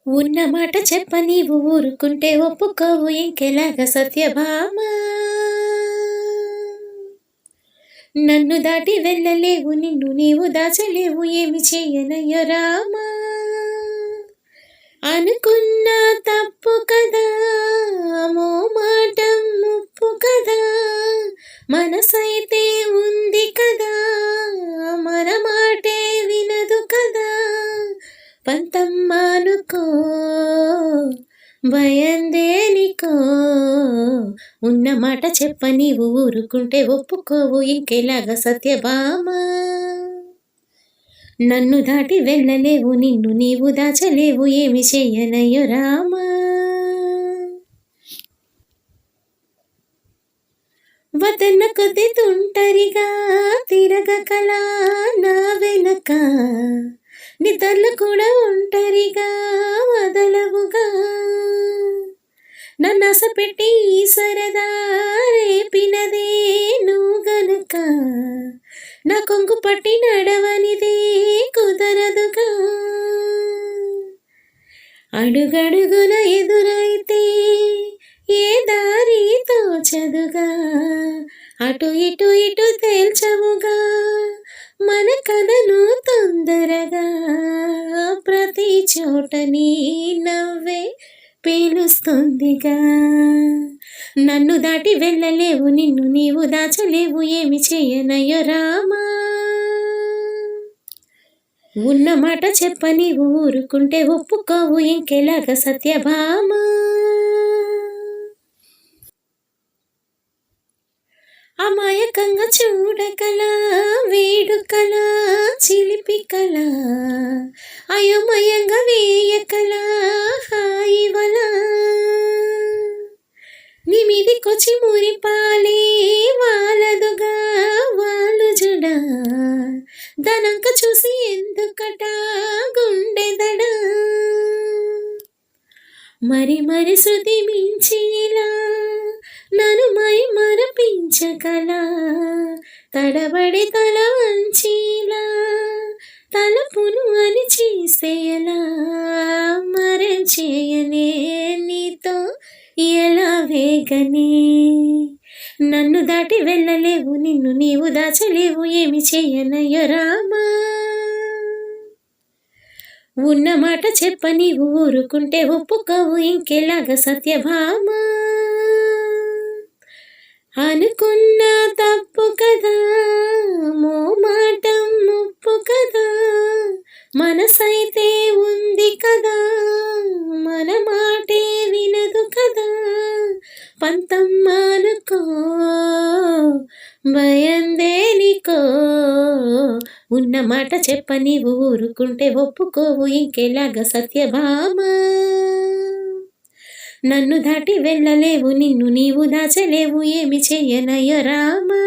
ఉన్న మాట చెప్ప నీవు ఊరుకుంటే ఒప్పుకోవు ఇంకెలాగ సత్యభామ. నన్ను దాటి వెళ్ళలేవు, నిన్ను నీవు దాచలేవు, ఏమి చెయ్యనయ్యో రామా. అనుకున్నా తప్పు కదా, మోమాటం ముప్పు కదా, మనసైతే ఉంది కదా, మన మాటే వినదు కదా, పంతమ్మానుకో భయందేనికో. ఉన్న మాట చెప్ప నీవు ఊరుకుంటే ఒప్పుకోవు ఇంకెలాగా సత్యభామ. నన్ను దాటి వెళ్ళలేవు, నిన్ను నీవు దాచలేవు, ఏమి చెయ్యనయ్యో రామా. వదన కొద్ది తుంటరిగా తిరగకలా నా వెనక, నిద్రలు కూడా ఒంటరిగా వదలవుగా, నన్ను ఆశపెట్టి సరదా రేపినదే నువ్వు గనుక, నా కొంగు పట్టి నడవనిదే కుదరదుగా. అడుగడుగున ఎదురైతే ఏ దారి తోచదుగా, అటు ఇటు ఇటు తేల్చవుగా, మన కథను తొందరగా, ప్రతి చోట నీ నవ్వే పీలుస్తుందిగా. నన్ను దాటి వెళ్ళలేవు, నిన్ను నీవు దాచలేవు, ఏమి చెయ్యనయ్యో రామా. ఉన్న మాట చెప్ప నీవు ఊరుకుంటే ఒప్పుకోవు ఇంకెలాగ సత్యభామ. అమాయకంగా చూడకలా వేడుకలా చిలిపికలా, అయోమయంగా వేయకలా హాయివలా, నీ మీదికొచ్చి మురిపాలే వాలదుగా వాళ్ళు జడ, దనంక చూసి ఎందుకట గుండెదడా, మరి మరి శృతి మించిలా నన్ను మై మరపించగలా, తడబడి తల వంచిలా తలపును అని చేసేయలా, మరే చేయనే నీతో ఎలా వేగనే. నన్ను దాటి వెళ్ళలేవు, నిన్ను నీవు దాచలేవు, ఏమి చెయ్యనయ్యో రామా. ఉన్న మాట చెప్ప నీవు ఊరుకుంటే ఒప్పుకోవు ఇంకెలాగ సత్యభామ. అనుకున్నా తప్పు కదా, మోమాటం ముప్పు కదా, మనసైతే ఉంది కదా, మన మాటే వినదు కదా, పంతమ్మానుకో భయందేనికో. ఉన్న మాట చెప్ప నీవు ఊరుకుంటే ఒప్పుకోవు ఇంకెలాగ సత్యభామ. నన్ను దాటి వెళ్ళలేవు, నిన్ను నీవు దాచలేవు, ఏమి చెయ్యనయ్యో రామా.